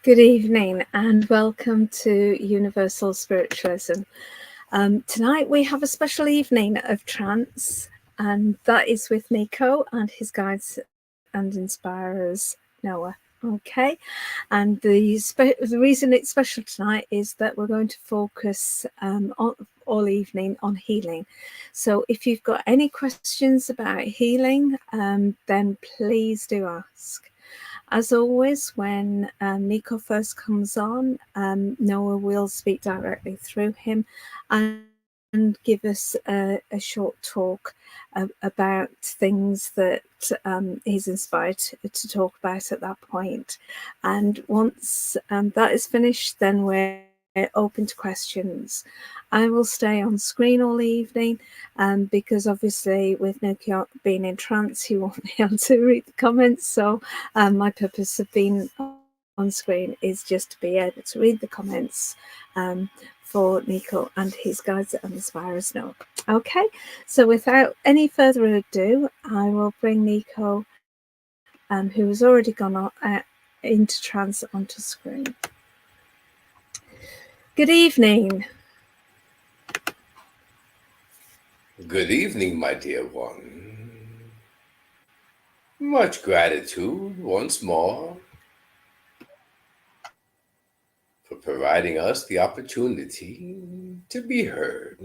Good evening and welcome to Universal Spiritualism. Tonight we have a special evening of trance, and that is with Nico and his guides and inspirers, Noah. Okay, and the reason it's special tonight is that we're going to focus all evening on healing. So if you've got any questions about healing, then please do ask. As always, when Nico first comes on, Noah will speak directly through him and give us a short talk about things that he's inspired to talk about at that point. And once that is finished, then we're open to questions. I will stay on screen all evening because obviously with Nico being in trance, he won't be able to read the comments. So my purpose of being on screen is just to be able to read the comments for Nico and his guides and inspirers know. Okay, so without any further ado, I will bring Nico, who has already gone into trance, onto screen. Good evening. Good evening, my dear one. Much gratitude once more for providing us the opportunity to be heard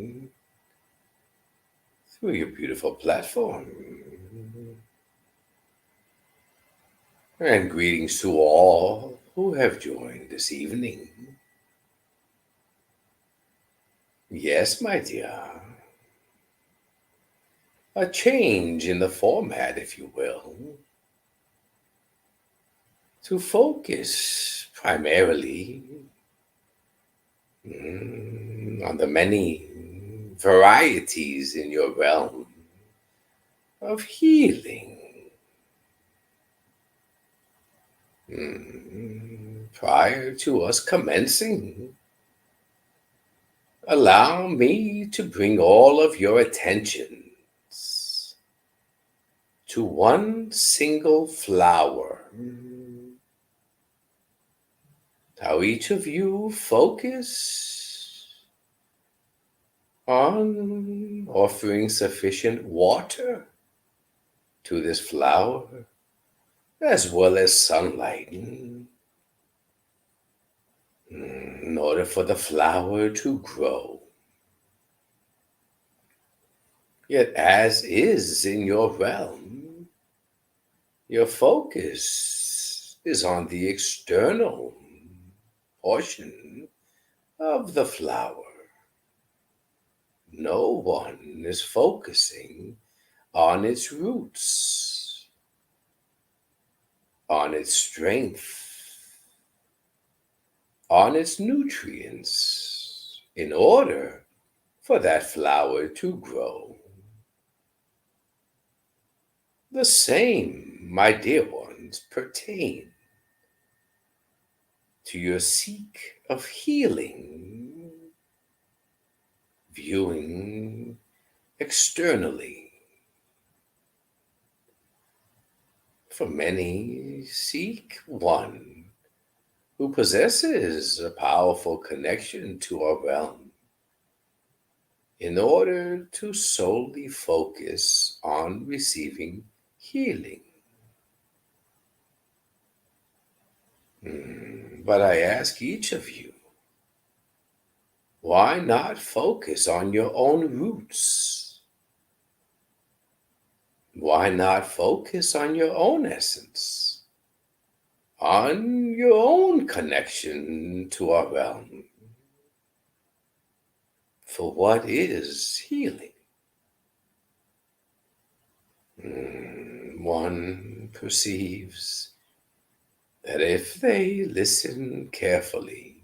through your beautiful platform. And greetings to all who have joined this evening. Yes, my dear, a change in the format, if you will, to focus primarily on the many varieties in your realm of healing. Prior to us commencing, allow me to bring all of your attentions to one single flower. How each of you focus on offering sufficient water to this flower as well as sunlight in order for the flower to grow. Yet, as is in your realm, your focus is on the external portion of the flower. No one is focusing on its roots, on its strength, on its nutrients, in order for that flower to grow. The same, my dear ones, pertain to your seek of healing, viewing externally. For many seek one who possesses a powerful connection to our realm in order to solely focus on receiving healing. But I ask each of you, why not focus on your own roots? Why not focus on your own essence, on your own connection to our realm? For what is healing? One perceives that if they listen carefully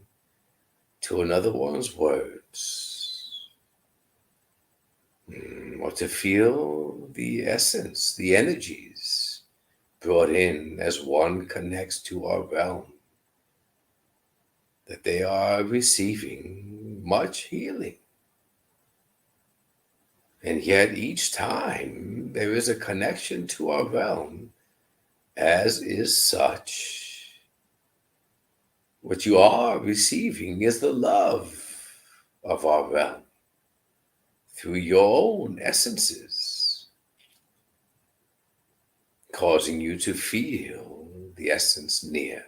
to another one's words, or to feel the essence, the energies brought in as one connects to our realm, that they are receiving much healing. And yet each time there is a connection to our realm, as is such What you are receiving is the love of our realm through your own essences, causing you to feel the essence near,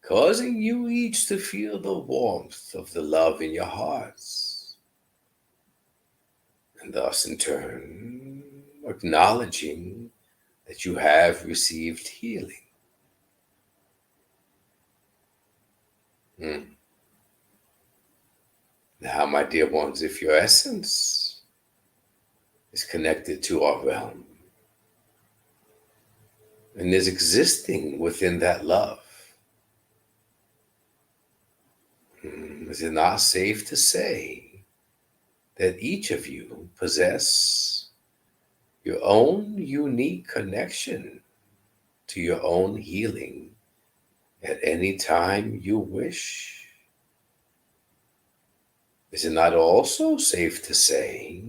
causing you each to feel the warmth of the love in your hearts, and thus in turn acknowledging that you have received healing. Now, my dear ones, if your essence is connected to our realm and is existing within that love, is it not safe to say that each of you possess your own unique connection to your own healing at any time you wish? Is it not also safe to say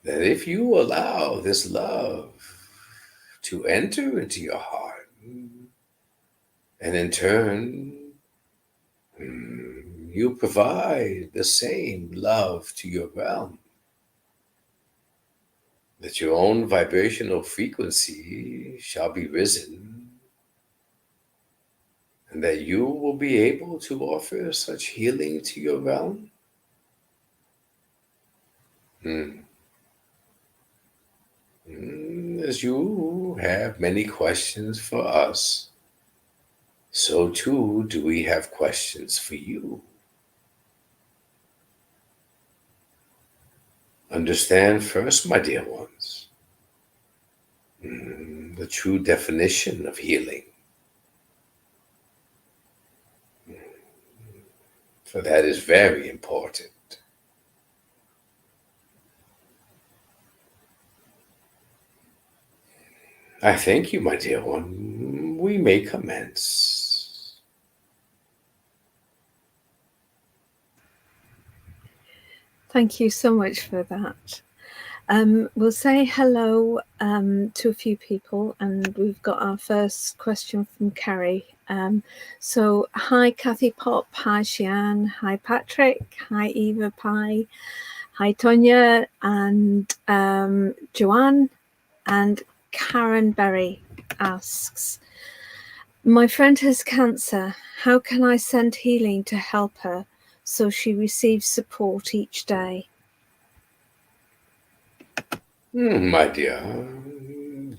that if you allow this love to enter into your heart, and in turn, you provide the same love to your realm, that your own vibrational frequency shall be risen, and that you will be able to offer such healing to your realm? As you have many questions for us, so too do we have questions for you. Understand first, my dear ones, the true definition of healing. For that is very important. I thank you, my dear one. We may commence. Thank you so much for that. We'll say hello to a few people, and we've got our first question from Carrie. So, hi, Kathy Pop. Hi, Shian. Hi, Patrick. Hi, Eva Pie. Hi, Tonya and Joanne. And Karen Berry asks, my friend has cancer. How can I send healing to help her so she receives support each day? My dear,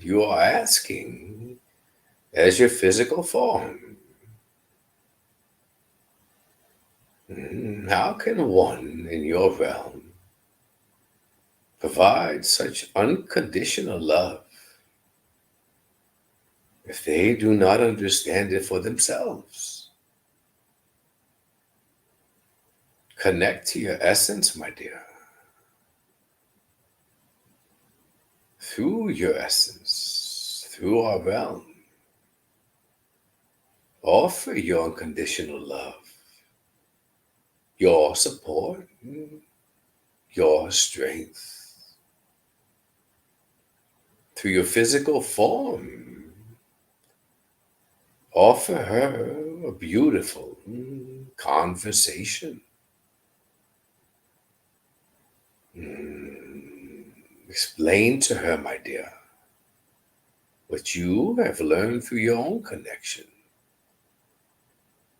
you are asking as your physical form. How can one in your realm provide such unconditional love if they do not understand it for themselves? Connect to your essence, my dear. Through your essence, through our realm, offer your unconditional love, your support, your strength. Through your physical form, offer her a beautiful conversation. Explain to her, my dear, what you have learned through your own connection,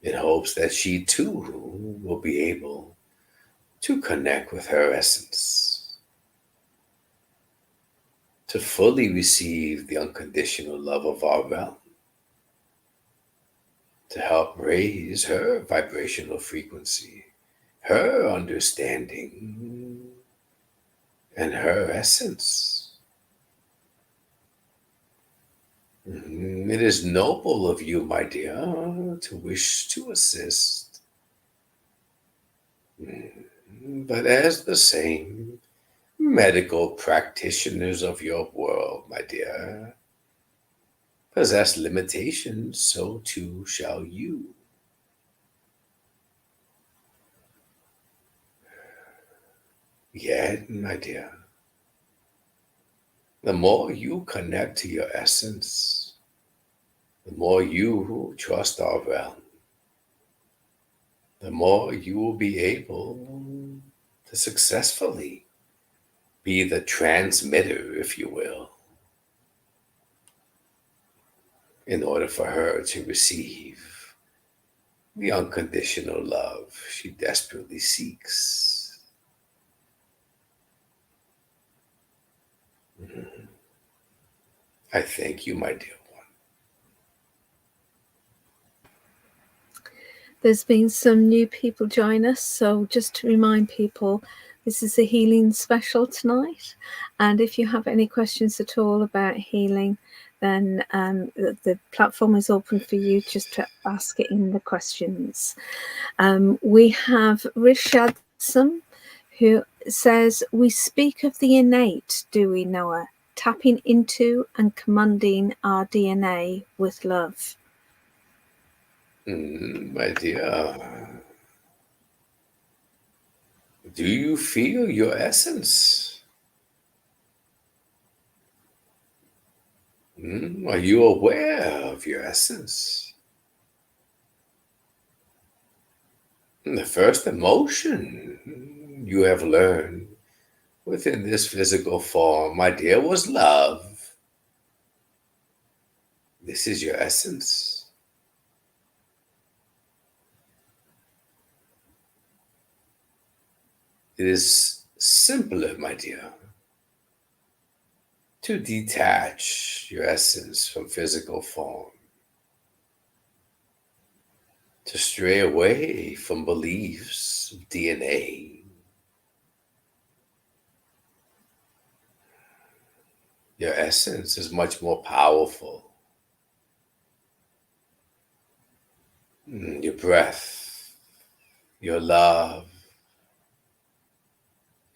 in hopes that she too will be able to connect with her essence, to fully receive the unconditional love of our realm, to help raise her vibrational frequency, her understanding, and her essence. It is noble of you, my dear, to wish to assist. But as the same medical practitioners of your world, my dear, possess limitations, so too shall you. Yet, my dear, the more you connect to your essence, the more you trust our realm, the more you will be able to successfully be the transmitter, if you will, in order for her to receive the unconditional love she desperately seeks. I thank you, my dear one. There's been some new people join us, so just to remind people, this is a healing special tonight, and if you have any questions at all about healing, then the platform is open for you just to ask it in the questions. We have Rishadsam, who says, we speak of the innate, do we, Noah? Tapping into and commanding our DNA with love. My dear, do you feel your essence? Are you aware of your essence? The first emotion you have learned within this physical form, my dear, was love. This is your essence. It is simpler, my dear, to detach your essence from physical form, to stray away from beliefs of DNA. Your essence is much more powerful. Your breath, your love,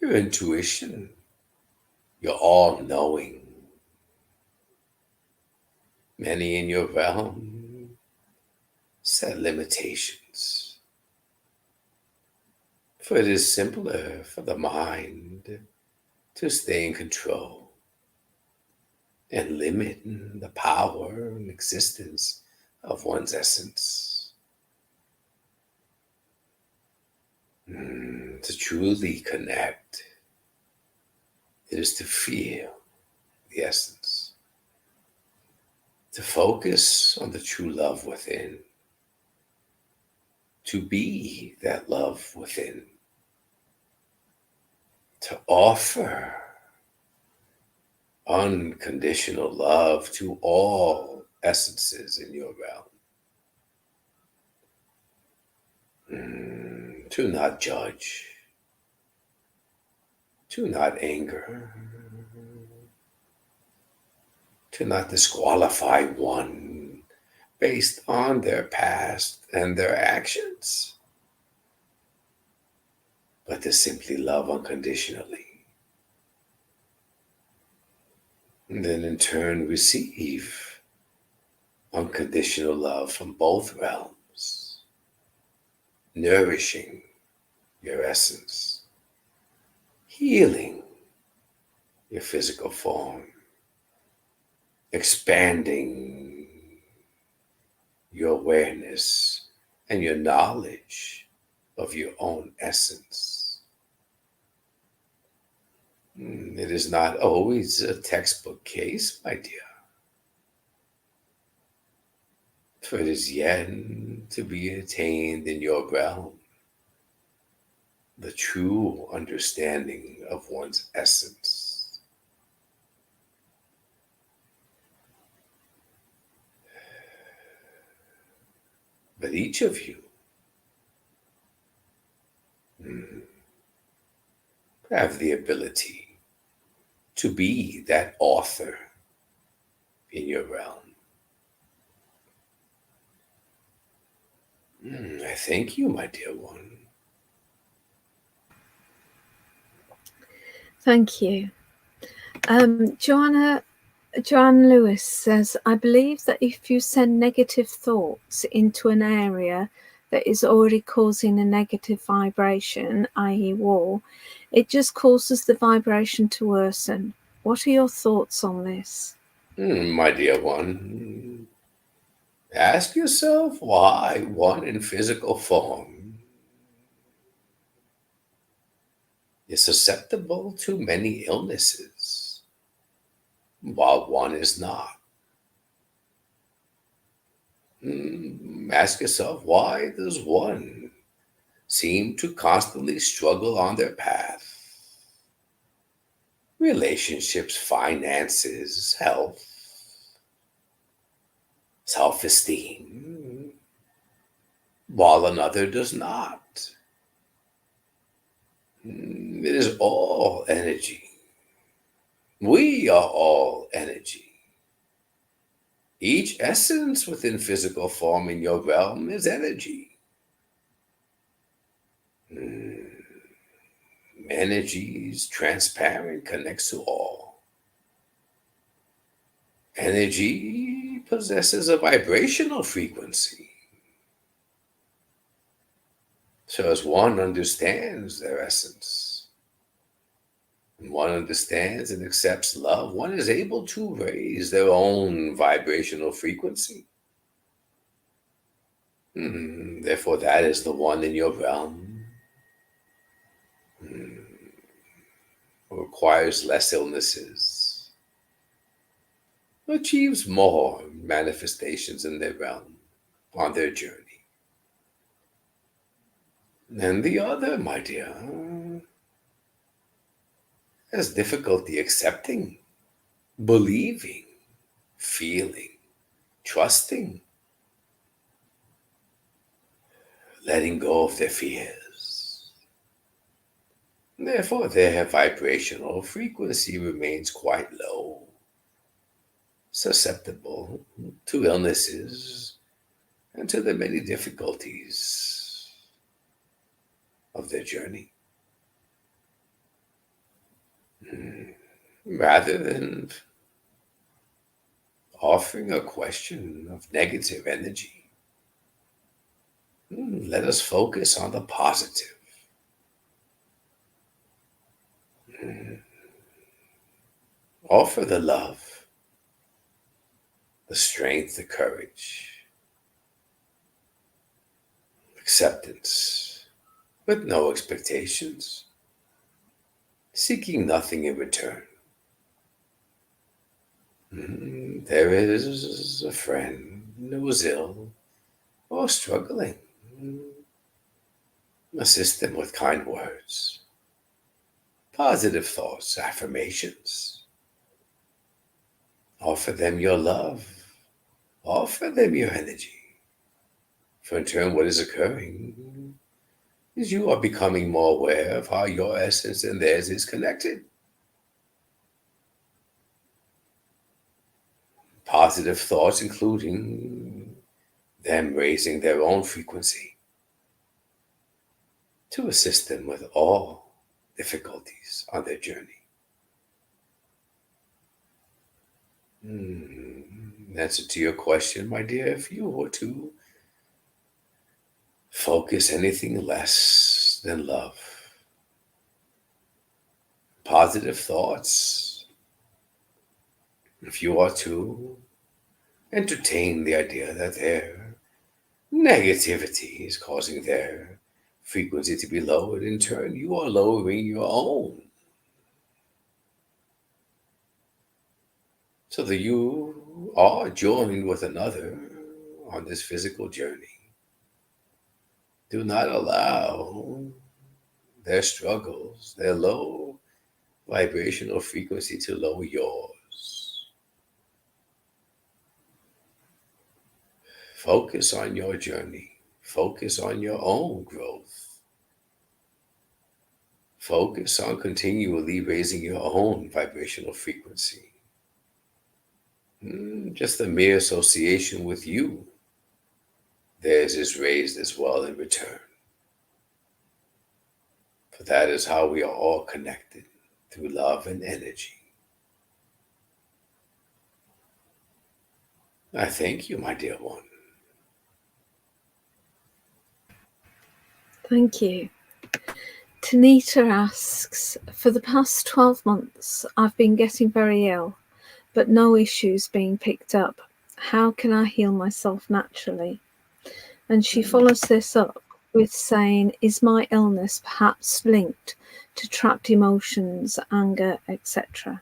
your intuition, your all-knowing. Many in your realm set limitations, for it is simpler for the mind to stay in control and limit the power and existence of one's essence. To truly connect, it is to feel the essence, to focus on the true love within, to be that love within, to offer unconditional love to all essences in your realm, to not judge, to not anger, to not disqualify one based on their past and their actions, but to simply love unconditionally. And then in turn receive unconditional love from both realms, nourishing your essence, healing your physical form, expanding your awareness and your knowledge of your own essence. It is not always a textbook case, my dear, for it is yet to be attained in your realm, the true understanding of one's essence. But each of you have the ability to be that author in your realm. I thank you, my dear one. Thank you. Joanne Lewis says, I believe that if you send negative thoughts into an area that is already causing a negative vibration, i.e. war, it just causes the vibration to worsen. What are your thoughts on this? My dear one, Ask yourself why one in physical form is susceptible to many illnesses, while one is not. Ask yourself, why does one seem to constantly struggle on their path? Relationships, finances, health, self-esteem, while another does not. It is all energy. We are all energy. Each essence within physical form in your realm is energy. Energy is transparent, connects to all. Energy possesses a vibrational frequency. So as one understands their essence, and one understands and accepts love, one is able to raise their own vibrational frequency. Therefore, that is the one in your realm who requires less illnesses, who achieves more manifestations in their realm on their journey. And the other, my dear, has difficulty accepting, believing, feeling, trusting, letting go of their fears. Therefore, their vibrational frequency remains quite low, susceptible to illnesses and to the many difficulties of their journey. Rather than offering a question of negative energy, let us focus on the positive. Offer the love, the strength, the courage, acceptance, with no expectations, seeking nothing in return. There is a friend who is ill or struggling. Assist them with kind words, positive thoughts, affirmations. Offer them your love. Offer them your energy. For in turn, what is occurring is you are becoming more aware of how your essence and theirs is connected. Positive thoughts, including them raising their own frequency to assist them with all difficulties on their journey. Answer to your question, my dear, if you were to focus anything less than love, positive thoughts, if you are to entertain the idea that their negativity is causing their frequency to be lowered, in turn, you are lowering your own. So that you are joined with another on this physical journey. Do not allow their struggles, their low vibrational frequency to lower yours. Focus on your journey. Focus on your own growth. Focus on continually raising your own vibrational frequency. Just the mere association with you, theirs is raised as well in return. For that is how we are all connected, through love and energy. I thank you, my dear one. Thank you. Tanita asks, for the past 12 months, I've been getting very ill, but no issues being picked up. How can I heal myself naturally? And she follows this up with saying, is my illness perhaps linked to trapped emotions, anger, etc.?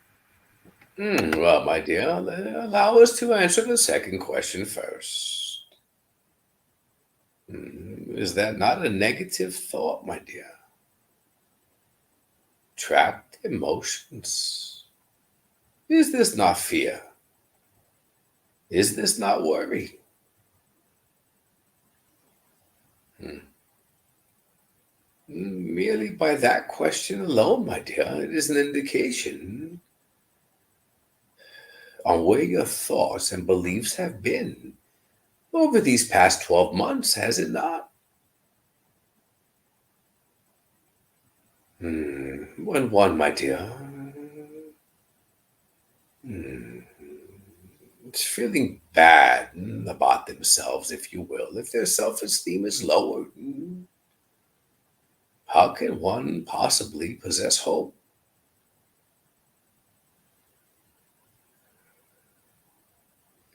Well, my dear, allow us to answer the second question first. Is that not a negative thought, my dear? Trapped emotions. Is this not fear? Is this not worry? Merely by that question alone, my dear, it is an indication on where your thoughts and beliefs have been over these past 12 months, has it not? When one, my dear, is feeling bad about themselves, if you will, if their self esteem is lowered, how can one possibly possess hope?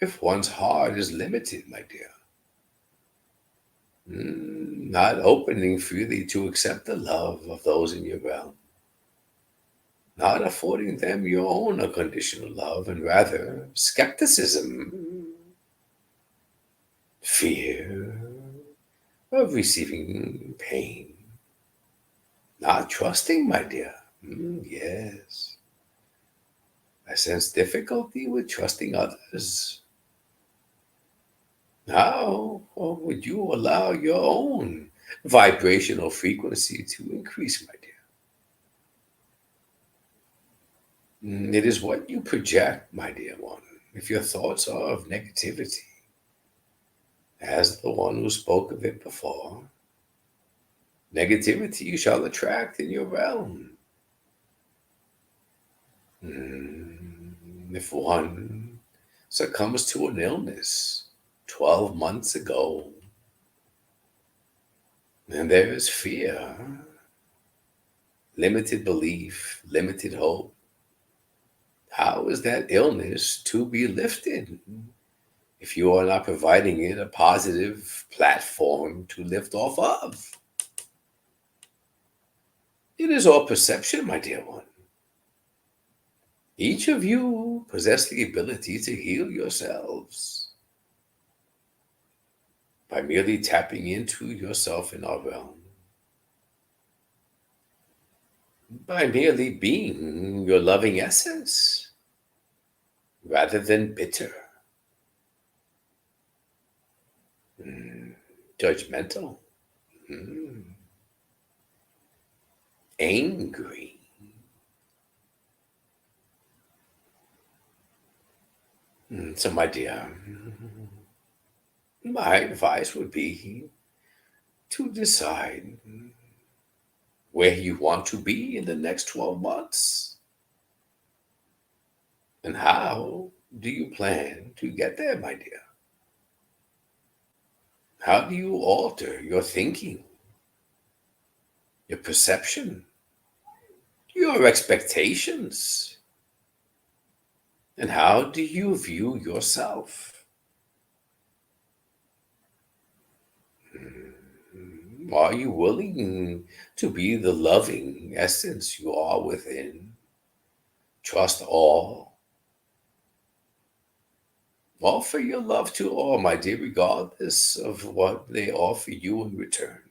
If one's heart is limited, my dear, not opening freely to accept the love of those in your realm, not affording them your own unconditional love, and rather skepticism, fear of receiving pain, not trusting, my dear. Yes, I sense difficulty with trusting others. How would you allow your own vibrational frequency to increase, my dear? It is what you project, my dear one. If your thoughts are of negativity, as the one who spoke of it before, negativity you shall attract in your realm. If one succumbs to an illness 12 months ago, and there is fear, limited belief, limited hope, how is that illness to be lifted if you are not providing it a positive platform to lift off of? It is all perception, my dear one. Each of you possess the ability to heal yourselves by merely tapping into yourself in our realm, by merely being your loving essence rather than bitter, judgmental, angry. So, my dear, my advice would be to decide where you want to be in the next 12 months. And how do you plan to get there, my dear? How do you alter your thinking, your perception, your expectations? And how do you view yourself? Are you willing to be the loving essence you are within? Trust all. Offer your love to all, my dear, regardless of what they offer you in return.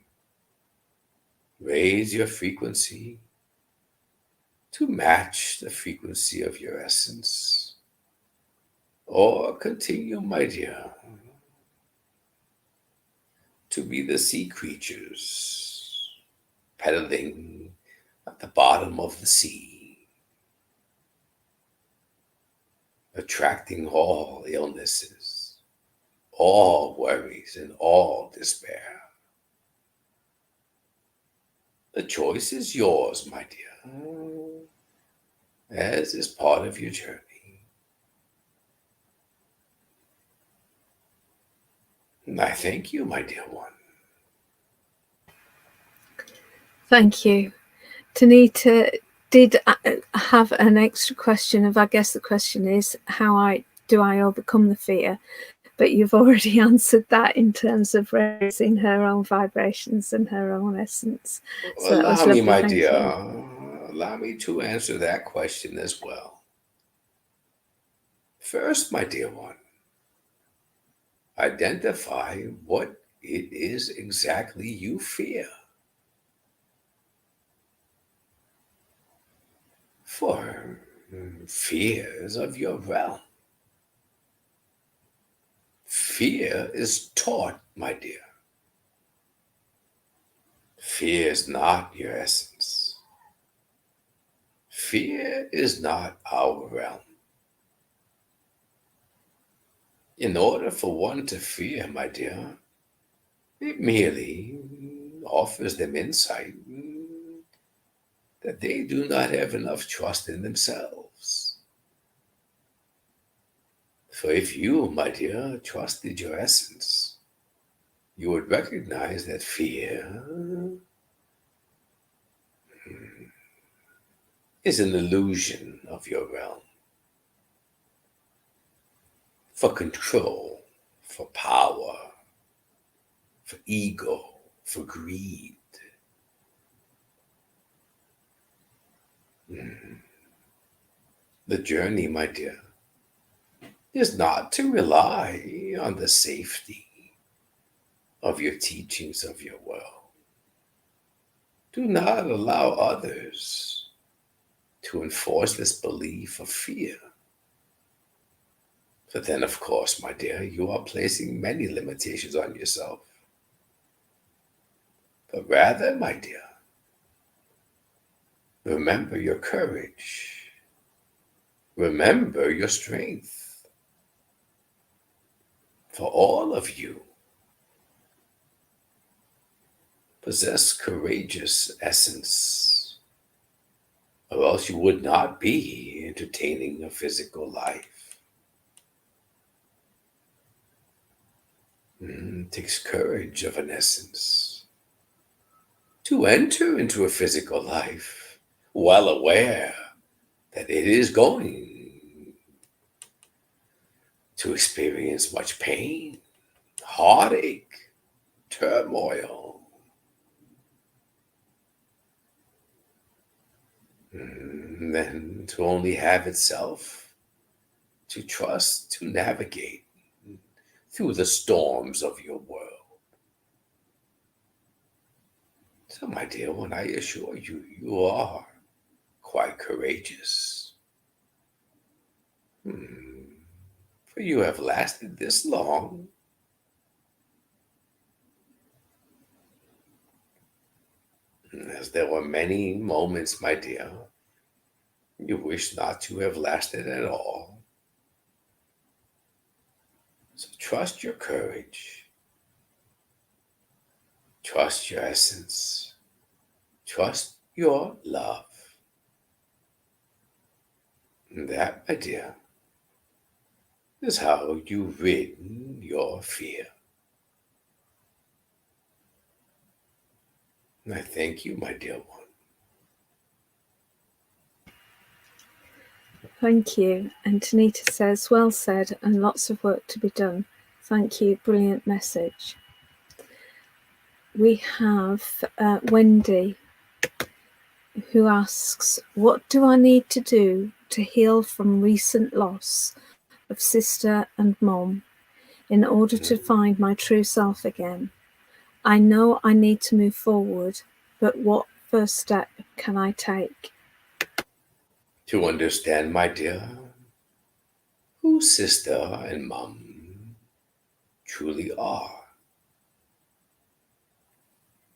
Raise your frequency to match the frequency of your essence. Or continue, my dear, to be the sea creatures paddling at the bottom of the sea, attracting all illnesses, all worries, and all despair. The choice is yours, my dear, as is part of your journey. And I thank you, my dear one. Thank you. Tanita did have an extra question of, I guess the question is how I do I overcome the fear? But you've already answered that in terms of raising her own vibrations and her own essence. So that was Allow me, lovely. my Thank dear, you. allow me to answer that question as well. First, my dear one, identify what it is exactly you fear. For fears of your realm. Fear is taught, my dear. Fear is not your essence. Fear is not our realm. In order for one to fear, my dear, it merely offers them insight that they do not have enough trust in themselves. For if you, my dear, trusted your essence, you would recognize that fear is an illusion of your realm. For control, for power, for ego, for greed. The journey, my dear, is not to rely on the safety of your teachings of your world. Do not allow others to enforce this belief of fear. For then, of course, my dear, you are placing many limitations on yourself. But rather, my dear, remember your courage. Remember your strength. For all of you possess courageous essence, or else you would not be entertaining a physical life. It takes courage of an essence to enter into a physical life, well aware that it is going to experience much pain, heartache, turmoil. Then to only have itself to trust, to navigate through the storms of your world. So, my dear one, I assure you, you are quite courageous. For you have lasted this long. As there were many moments, my dear, you wish not to have lasted at all. So trust your courage, trust your essence, trust your love. And that, my dear, is how you rid your fear. And I thank you, my dear one. Thank you. And Tanita says, well said, and lots of work to be done. Thank you. Brilliant message. We have Wendy, who asks, what do I need to do to heal from recent loss of sister and mom in order to find my true self again? I know I need to move forward, but what first step can I take? To understand, my dear, who sister and mom truly are.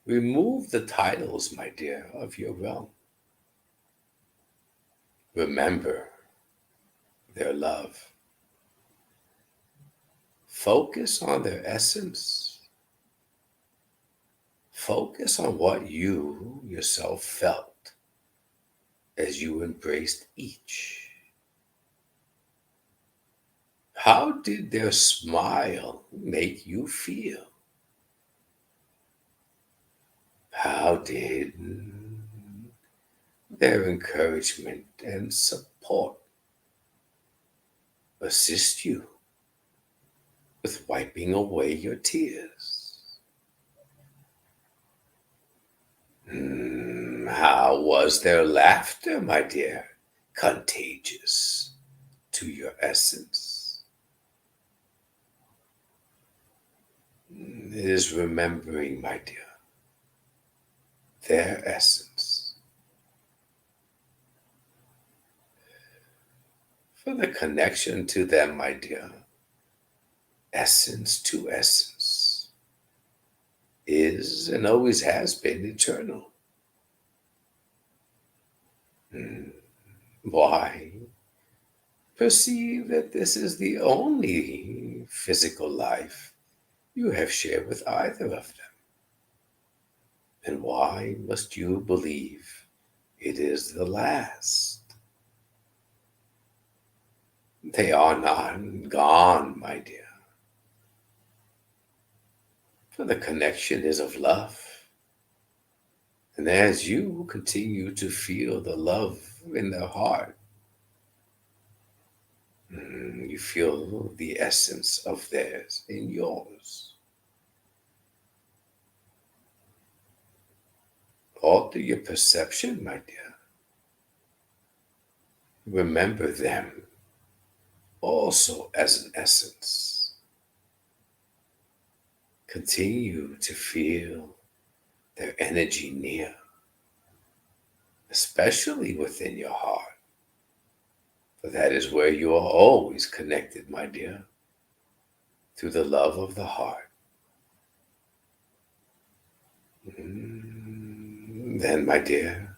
Remove the titles, my dear, of your realm. Remember their love. Focus on their essence. Focus on what you yourself felt as you embraced each. How did their smile make you feel? How did their encouragement and support assist you with wiping away your tears. How was their laughter, my dear, contagious to your essence? It is remembering, my dear, their essence. For the connection to them, my dear, essence to essence, is and always has been eternal. Why? Perceive that this is the only physical life you have shared with either of them. And why must you believe it is the last? They are not gone, my dear. For the connection is of love. And as you continue to feel the love in their heart, you feel the essence of theirs in yours. Alter your perception, my dear. Remember them also as an essence. Continue to feel their energy near, especially within your heart. For that is where you are always connected, my dear, through the love of the heart. Then, my dear,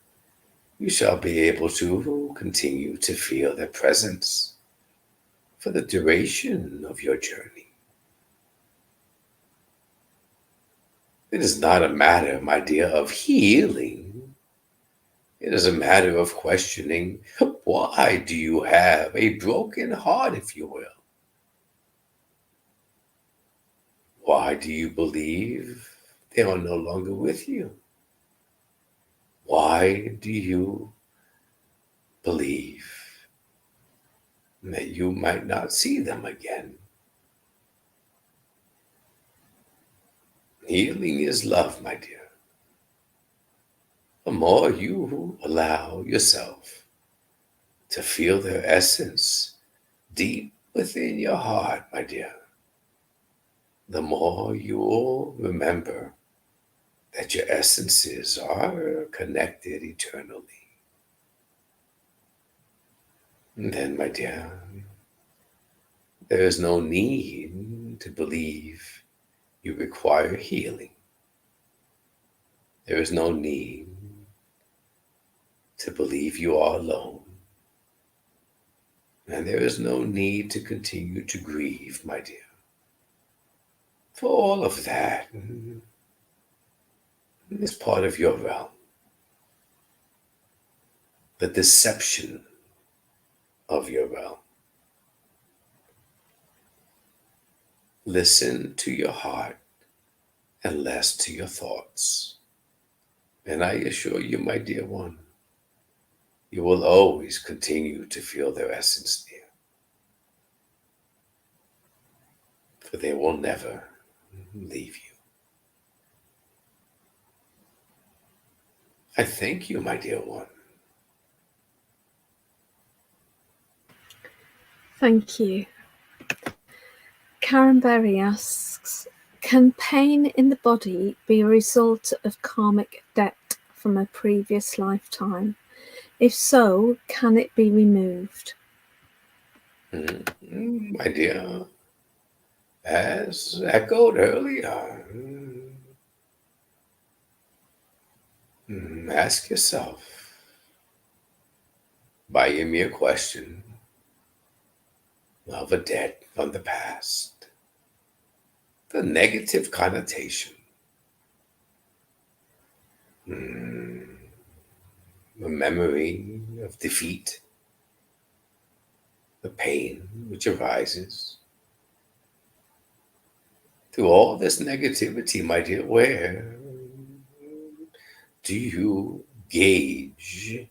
you shall be able to continue to feel their presence for the duration of your journey. It is not a matter, my dear, of healing. It is a matter of questioning, why do you have a broken heart, if you will? Why do you believe they are no longer with you? Why do you believe that you might not see them again? Healing is love, my dear. The more you allow yourself to feel their essence deep within your heart, my dear, the more you will remember that your essences are connected eternally. And then, my dear, there is no need to believe you require healing. There is no need to believe you are alone. And there is no need to continue to grieve, my dear. For all of that is part of your realm. The deception of your realm. Listen to your heart and less to your thoughts. And I assure you, my dear one, you will always continue to feel their essence near. For they will never leave you. I thank you, my dear one. Thank you. Karen Berry asks, can pain in the body be a result of karmic debt from a previous lifetime? If so, can it be removed? My dear, as echoed earlier, ask yourself by a mere question of a debt from the past, the negative connotation, the memory of defeat, the pain which arises. Through all this negativity, my dear, where do you gauge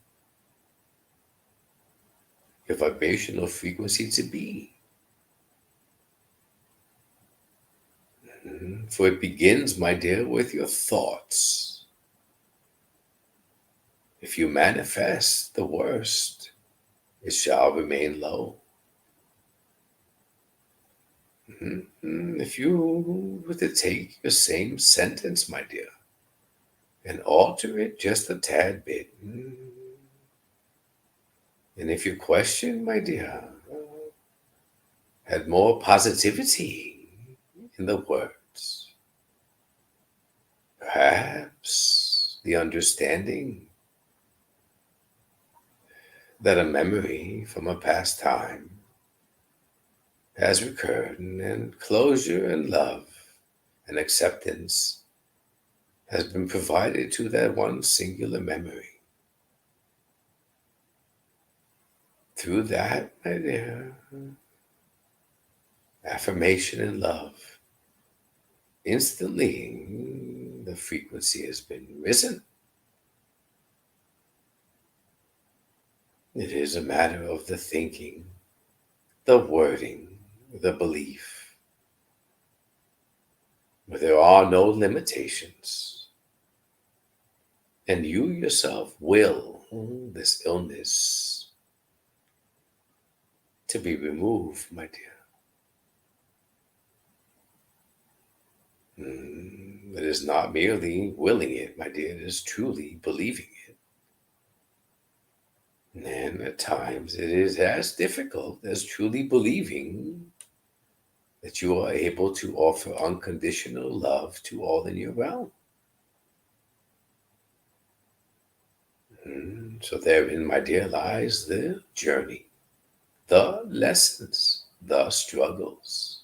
your vibrational frequency to be? For it begins, my dear, with your thoughts. If you manifest the worst, it shall remain low. If you were to take your same sentence, my dear, and alter it just a tad bit, and if your question, my dear, had more positivity in the words, perhaps the understanding that a memory from a past time has recurred, and closure and love and acceptance has been provided to that one singular memory. Through that, my dear, affirmation and love, instantly the frequency has been risen. It is a matter of the thinking, the wording, the belief, where there are no limitations. And you yourself will this illness to be removed, my dear. It is not merely willing it, my dear, it is truly believing it. And at times it is as difficult as truly believing that you are able to offer unconditional love to all in your realm. So therein, my dear, lies the journey, the lessons, the struggles.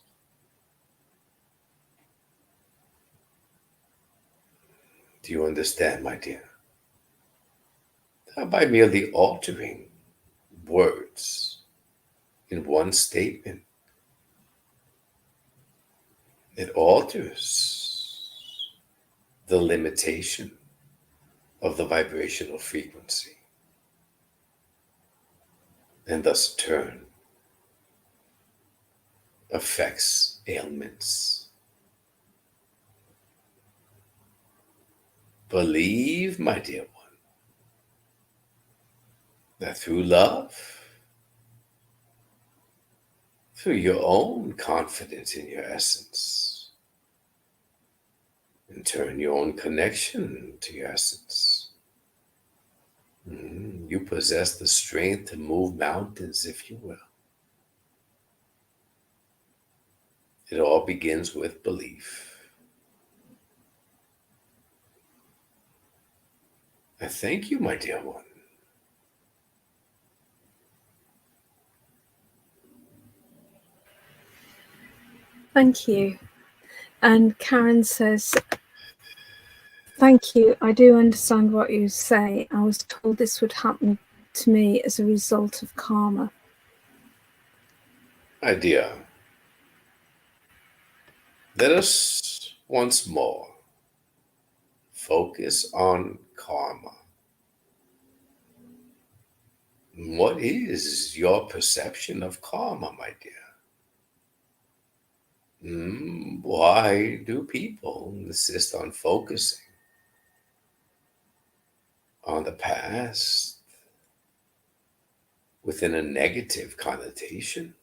Do you understand, my dear? By merely altering words in one statement, it alters the limitation of the vibrational frequency, and thus in turn affects ailments. Believe, my dear one, that through love, through your own confidence in your essence, in turn your own connection to your essence, you possess the strength to move mountains, if you will. It all begins with belief. I thank you, my dear one. Thank you. And Karen says, thank you. I do understand what you say. I was told this would happen to me as a result of karma. My dear, let us once more focus on karma. What is your perception of karma, my dear? Why do people insist on focusing on the past within a negative connotation?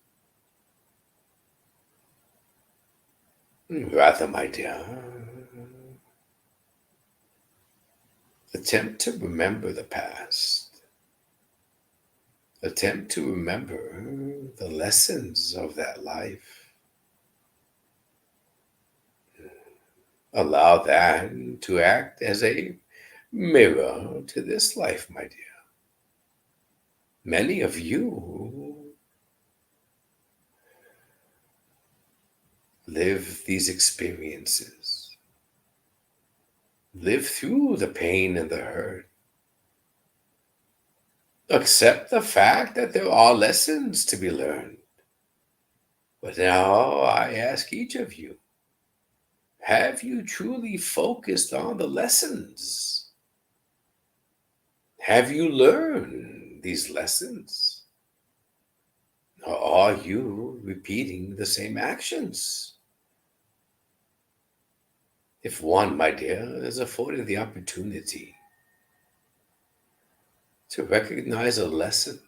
Rather, my dear, attempt to remember the past. Attempt to remember the lessons of that life. Allow that to act as a mirror to this life, my dear. Many of you live these experiences, live through the pain and the hurt. Accept the fact that there are lessons to be learned. But now I ask each of you, have you truly focused on the lessons? Have you learned these lessons? Or are you repeating the same actions? If one, my dear, is afforded the opportunity to recognize a lesson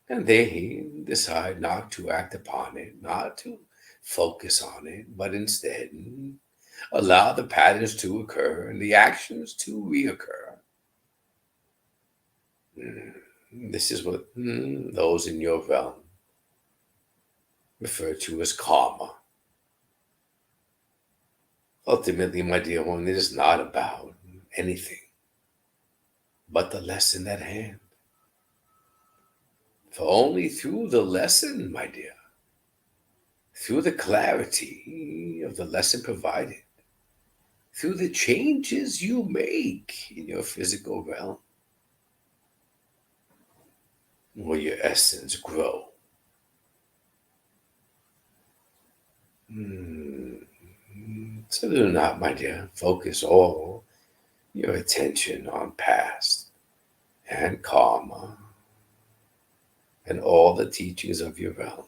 and they decide not to act upon it, not to focus on it, but instead allow the patterns to occur and the actions to reoccur. This is what those in your realm refer to as karma. Ultimately, my dear one, it is not about anything but the lesson at hand. For only through the lesson, my dear, through the clarity of the lesson provided, through the changes you make in your physical realm, will your essence grow. So do not, my dear, focus all your attention on past and karma and all the teachings of your realm.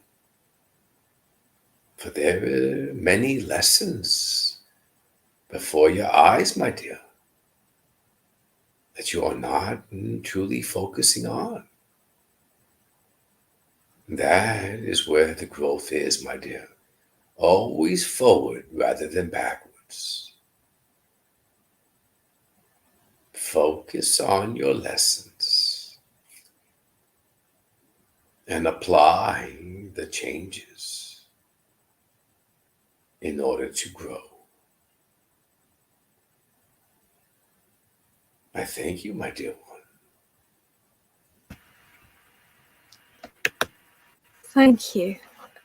For there are many lessons before your eyes, my dear, that you are not truly focusing on. That is where the growth is, my dear. Always forward rather than backwards. Focus on your lessons and apply the changes in order to grow. I thank you, my dear one. Thank you.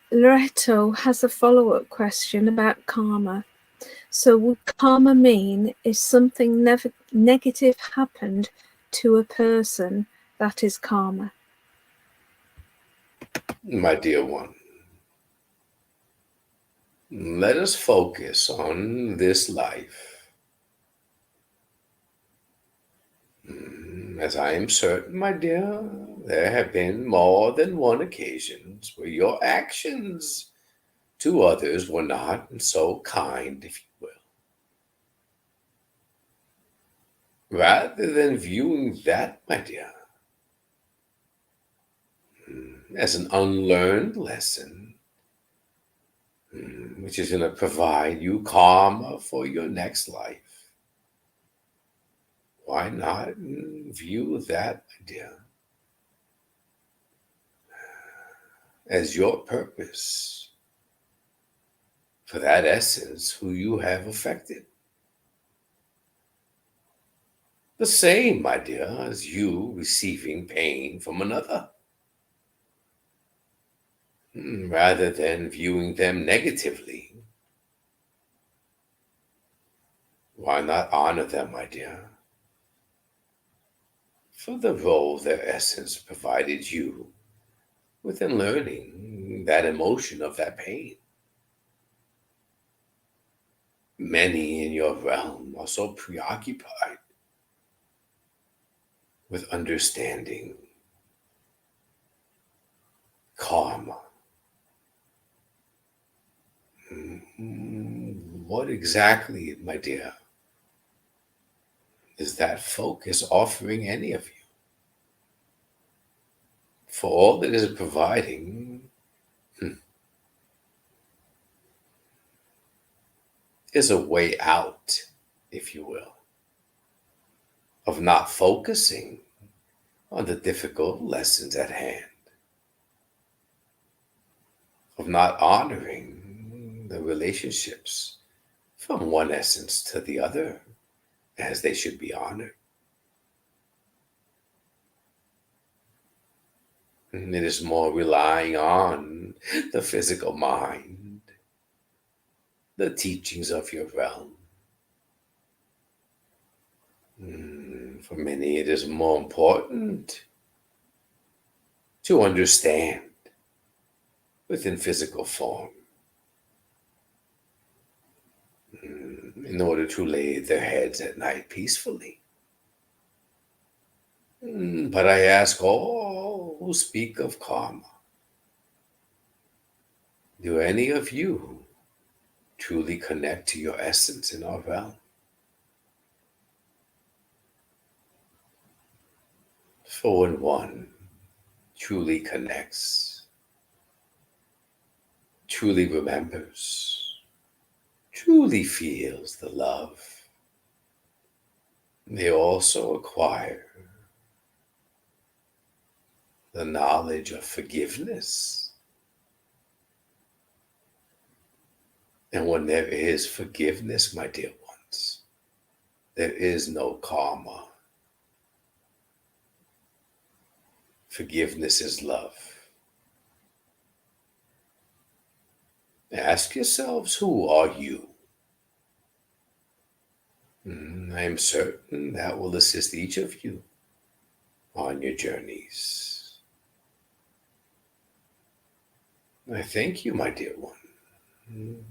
Loretto has a follow-up question about karma. So would karma mean if something negative happened to a person, that is karma? My dear one, let us focus on this life. As I am certain, my dear, there have been more than one occasions where your actions to others were not so kind, if you will. Rather than viewing that, my dear, as an unlearned lesson, which is going to provide you karma for your next life, why not view that, my dear, as your purpose for that essence who you have affected? The same, my dear, as you receiving pain from another. Rather than viewing them negatively, why not honor them, my dear, for the role their essence provided you within learning that emotion of that pain? Many in your realm are so preoccupied with understanding karma. What exactly, my dear, is that focus offering any of you? For all that is providing is a way out, if you will, of not focusing on the difficult lessons at hand, of not honoring the relationships from one essence to the other as they should be honored. And it is more relying on the physical mind, the teachings of your realm. For many, it is more important to understand within physical form in order to lay their heads at night peacefully. But I ask all who speak of karma, do any of you truly connect to your essence in our realm. 4 and 1 truly connects, truly remembers, truly feels the love. They also acquire the knowledge of forgiveness. And when there is forgiveness, my dear ones, there is no karma. Forgiveness is love. Ask yourselves, who are you? I am certain that will assist each of you on your journeys. I thank you, my dear one.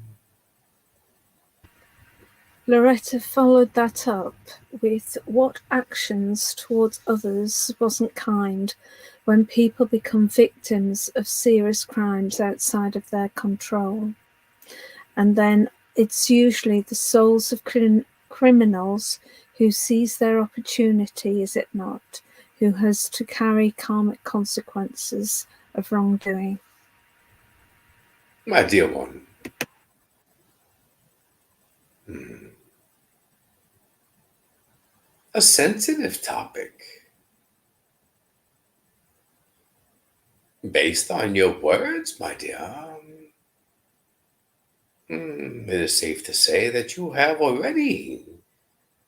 Loretta followed that up with what actions towards others wasn't kind when people become victims of serious crimes outside of their control. And then it's usually the souls of criminals who seize their opportunity, is it not, who has to carry karmic consequences of wrongdoing. My dear one, a sensitive topic. Based on your words, my dear, it is safe to say that you have already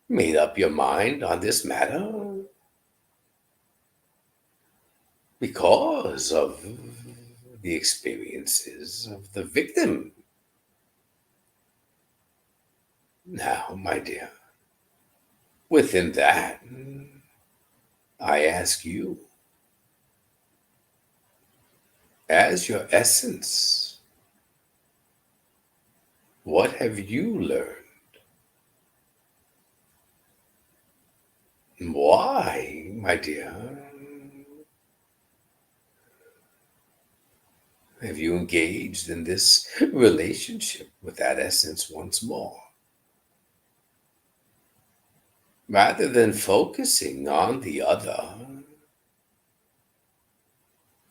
made up your mind on this matter because of the experiences of the victim. Now, my dear, within that, I ask you, as your essence, what have you learned? Why, my dear, have you engaged in this relationship with that essence once more? Rather than focusing on the other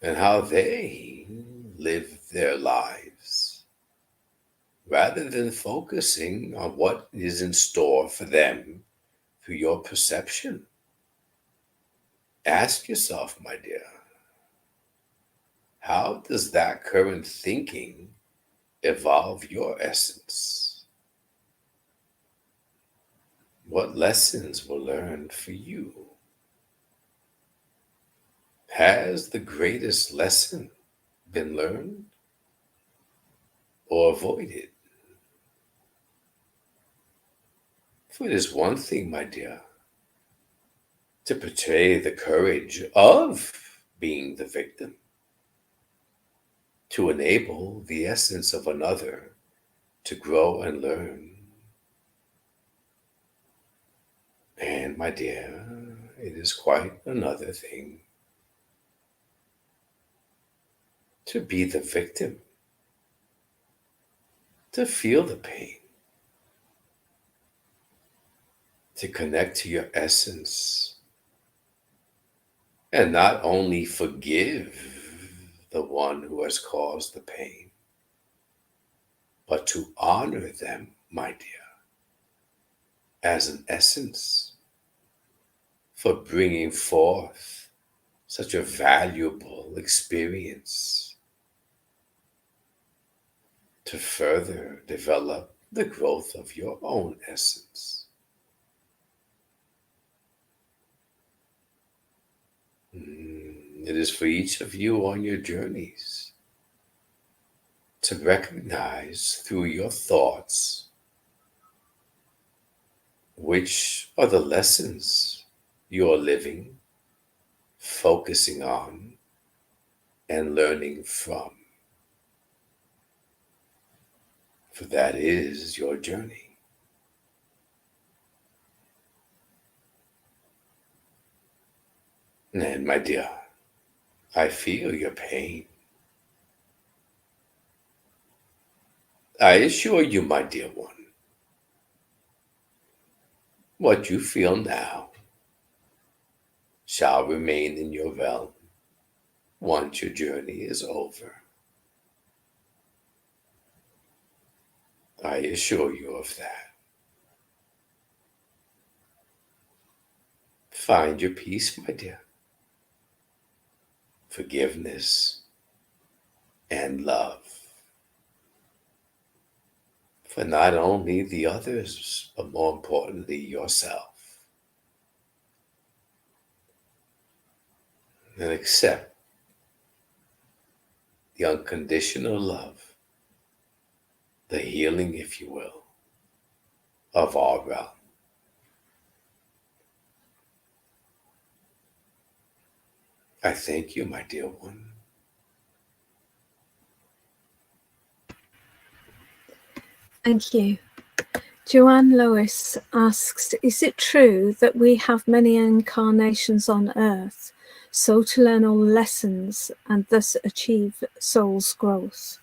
and how they live their lives, rather than focusing on what is in store for them through your perception, ask yourself, my dear, how does that current thinking evolve your essence? What lessons were learned for you? Has the greatest lesson been learned or avoided? For it is one thing, my dear, to portray the courage of being the victim, to enable the essence of another to grow and learn. And, my dear, it is quite another thing to be the victim, to feel the pain, to connect to your essence, and not only forgive the one who has caused the pain, but to honor them, my dear, as an essence for bringing forth such a valuable experience to further develop the growth of your own essence. It is for each of you on your journeys to recognize through your thoughts which are the lessons you are living, focusing on, and learning from. For that is your journey. And my dear, I feel your pain. I assure you, my dear one, what you feel now shall remain in your realm once your journey is over. I assure you of that. Find your peace, my dear. Forgiveness and love for not only the others, but more importantly, yourself. And accept the unconditional love, the healing, if you will, of our realm. I thank you, my dear one. Thank you. Joanne Lois asks, is it true that we have many incarnations on Earth, so to learn all lessons and thus achieve soul's growth?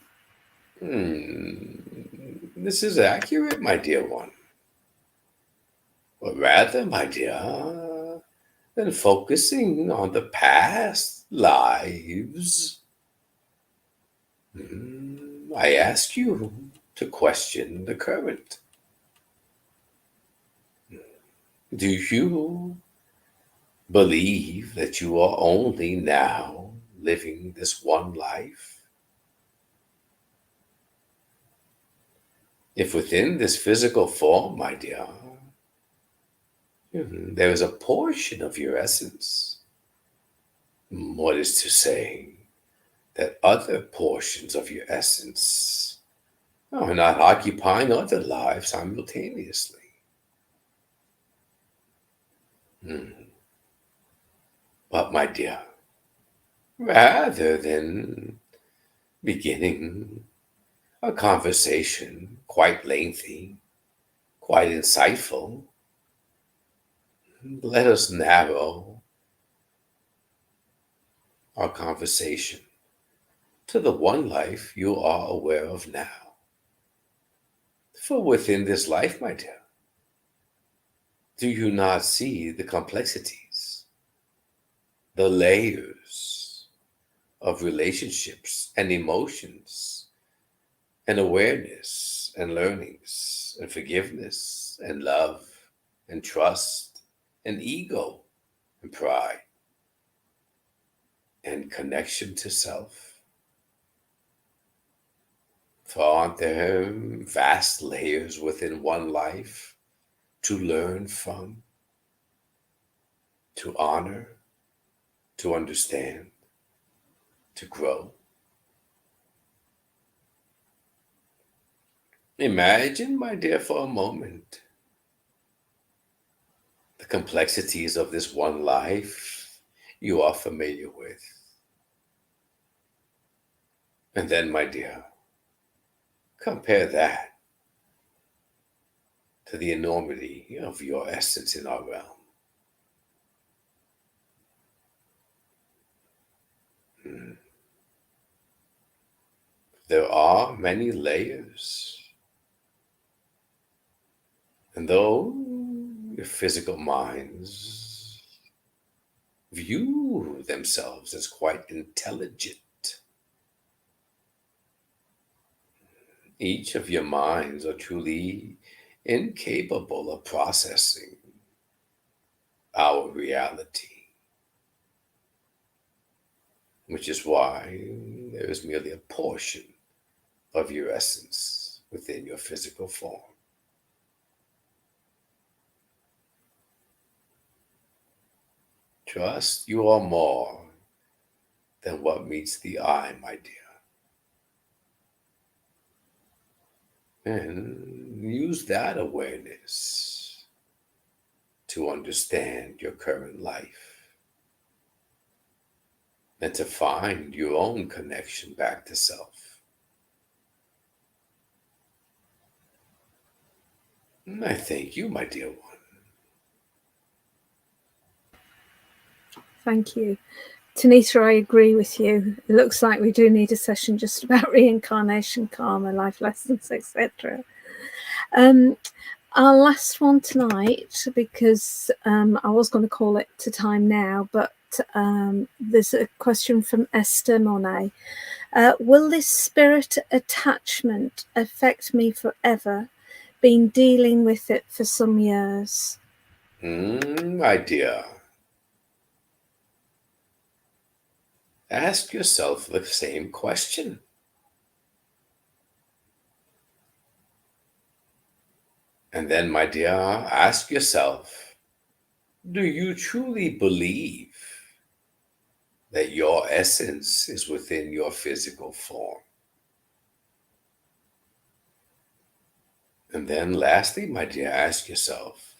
This is accurate, my dear one. Or rather, my dear, than focusing on the past lives, I ask you to question the current. Do you believe that you are only now living this one life? If within this physical form, my dear, there is a portion of your essence, what is to say that other portions of your essence are not occupying other lives simultaneously. But, my dear, rather than beginning a conversation quite lengthy, quite insightful, let us narrow our conversation to the one life you are aware of now. For within this life, my dear, do you not see the complexities, the layers of relationships and emotions and awareness and learnings and forgiveness and love and trust and ego and pride and connection to self? For aren't there vast layers within one life to learn from, to honor, to understand, to grow? Imagine, my dear, for a moment, the complexities of this one life you are familiar with. And then, my dear, compare that to the enormity of your essence in our realm. There are many layers. And though your physical minds view themselves as quite intelligent, each of your minds are truly incapable of processing our reality, which is why there is merely a portion of your essence within your physical form. Trust you are more than what meets the eye, my dear. And use that awareness to understand your current life and to find your own connection back to self. And I thank you, my dear one. Thank you. Tanita, I agree with you. It looks like we do need a session just about reincarnation, karma, life lessons, etc. Our last one tonight, because I was going to call it to time now, but there's a question from Esther Monet. Will this spirit attachment affect me forever? Been dealing with it for some years. My dear, ask yourself the same question. And then, my dear, ask yourself, do you truly believe that your essence is within your physical form? And then lastly, my dear, ask yourself,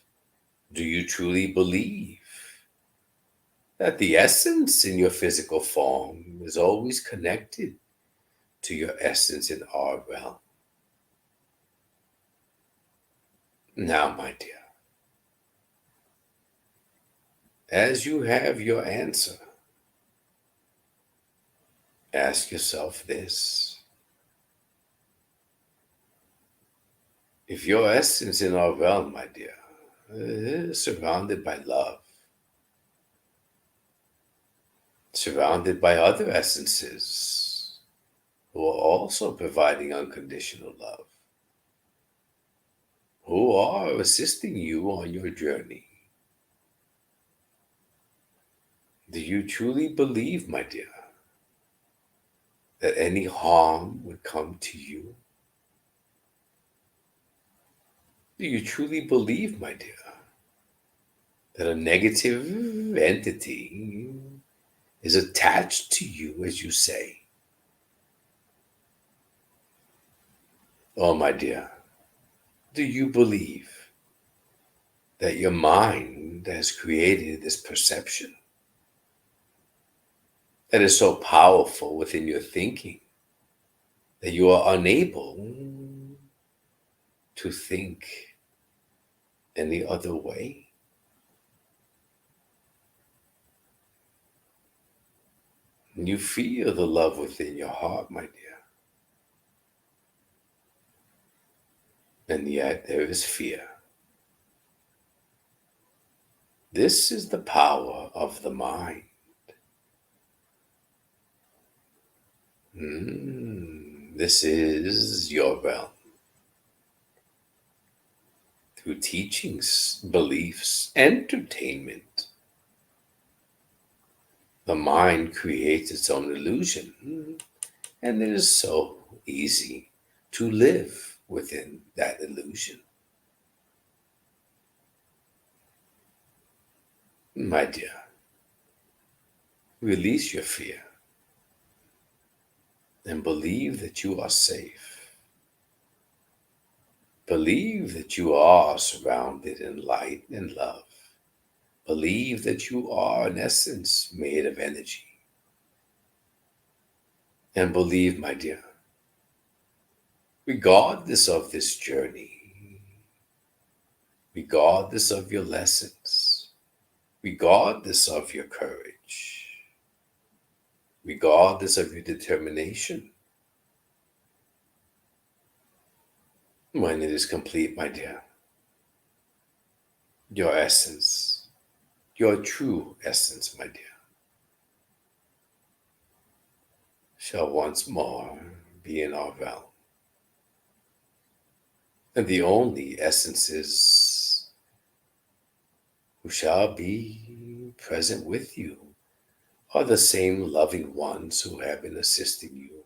do you truly believe that the essence in your physical form is always connected to your essence in our realm? Now, my dear, as you have your answer, ask yourself this. If your essence in our realm, my dear, is surrounded by love, surrounded by other essences who are also providing unconditional love, who are assisting you on your journey, do you truly believe, my dear, that any harm would come to you? Do you truly believe, my dear, that a negative entity is attached to you, as you say? Oh, my dear, do you believe that your mind has created this perception that is so powerful within your thinking that you are unable to think any other way? You feel the love within your heart, my dear, and yet there is fear. This is the power of the mind. This is your realm. Through teachings, beliefs, entertainment, the mind creates its own illusion, and it is so easy to live within that illusion. My dear, release your fear and believe that you are safe. Believe that you are surrounded in light and love. Believe that you are an essence made of energy. And believe, my dear, regardless of this journey, regardless of your lessons, regardless of your courage, regardless of your determination, when it is complete, my dear, your essence, your true essence, my dear, shall once more be in our realm. And the only essences who shall be present with you are the same loving ones who have been assisting you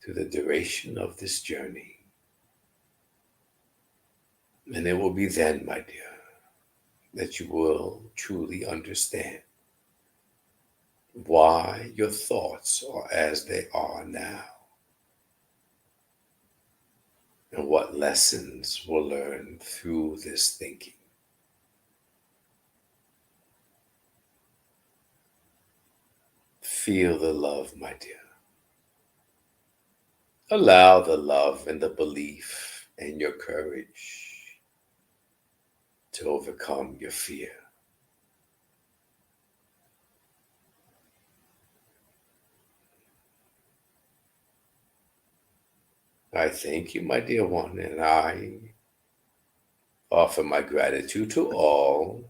through the duration of this journey. And it will be then, my dear, that you will truly understand why your thoughts are as they are now, and what lessons we'll learn through this thinking. Feel the love, my dear. Allow the love and the belief and your courage to overcome your fear. I thank you, my dear one, and I offer my gratitude to all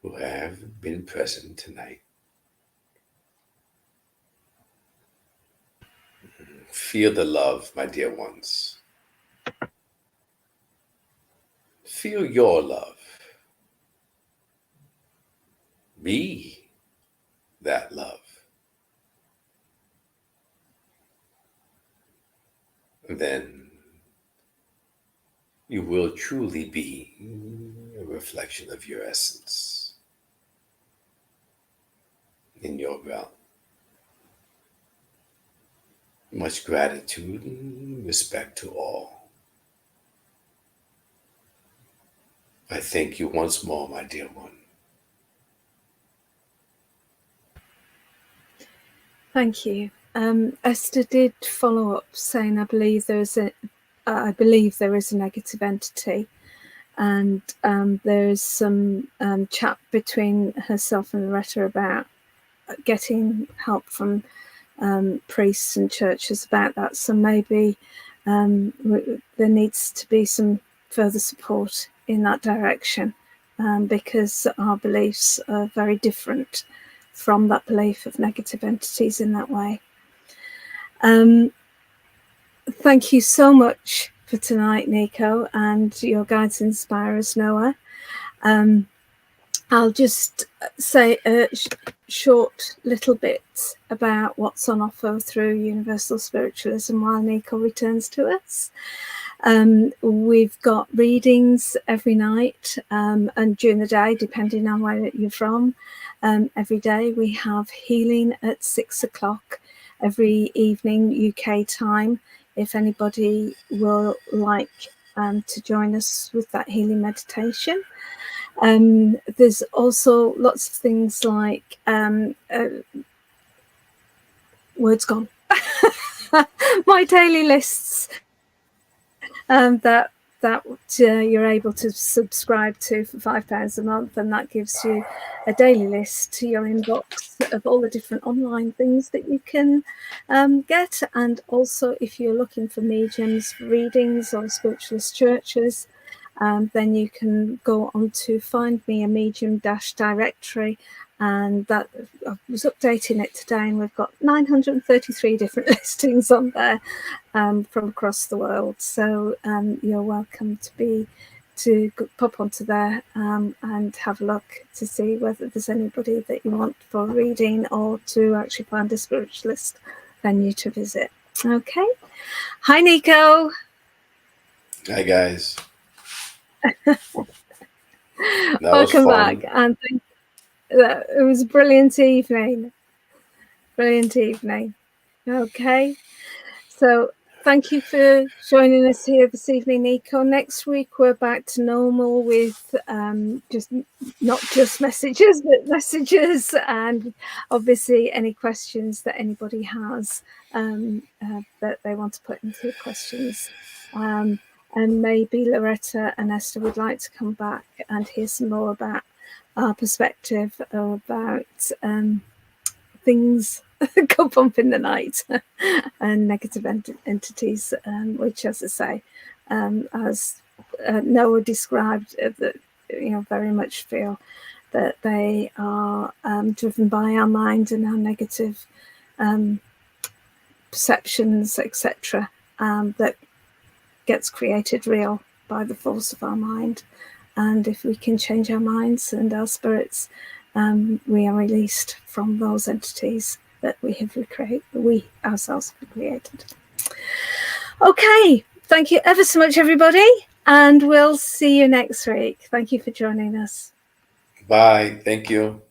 who have been present tonight. Feel the love, my dear ones. Feel your love. Be that love. And then you will truly be a reflection of your essence in your realm. Much gratitude and respect to all. I thank you once more, my dear one. Thank you. Esther did follow up saying, I believe there is a negative entity, and there is some chat between herself and Loretta about getting help from priests and churches about that. So maybe there needs to be some further support in that direction, because our beliefs are very different from that belief of negative entities in that way. Thank you so much for tonight, Nico, and your guides inspire us, Noah. I'll just say a short little bit about what's on offer through Universal Spiritualism while Nico returns to us. We've got readings every night and during the day, depending on where you're from. Every day we have healing at 6 o'clock every evening UK time. If anybody will like to join us with that healing meditation. There's also lots of things like words gone. My daily lists that you're able to subscribe to for £5 a month, and that gives you a daily list to your inbox of all the different online things that you can get. And also, if you're looking for mediums, readings, or spiritualist churches, then you can go on to Find Me a Medium directory, and that I was updating it today, and we've got 933 different listings on there from across the world. So you're welcome to pop onto there and have a look to see whether there's anybody that you want for reading, or to actually find a spiritualist venue to visit. Okay. Hi, Nico. Hi, guys. Welcome back. And it was a brilliant evening. Okay. So thank you for joining us here this evening, Nico. Next week we're back to normal with not just messages, but messages, and obviously any questions that anybody has that they want to put into the questions. And maybe Loretta and Esther would like to come back and hear some more about our perspective about things go bump in the night and negative entities, which, as I say, as Noah described, that very much feel that they are driven by our mind and our negative perceptions, etc., that gets created real by the force of our mind. And if we can change our minds and our spirits, we are released from those entities that we ourselves have created. Okay, thank you ever so much, everybody, and we'll see you next week. Thank you for joining us. Bye. Thank you.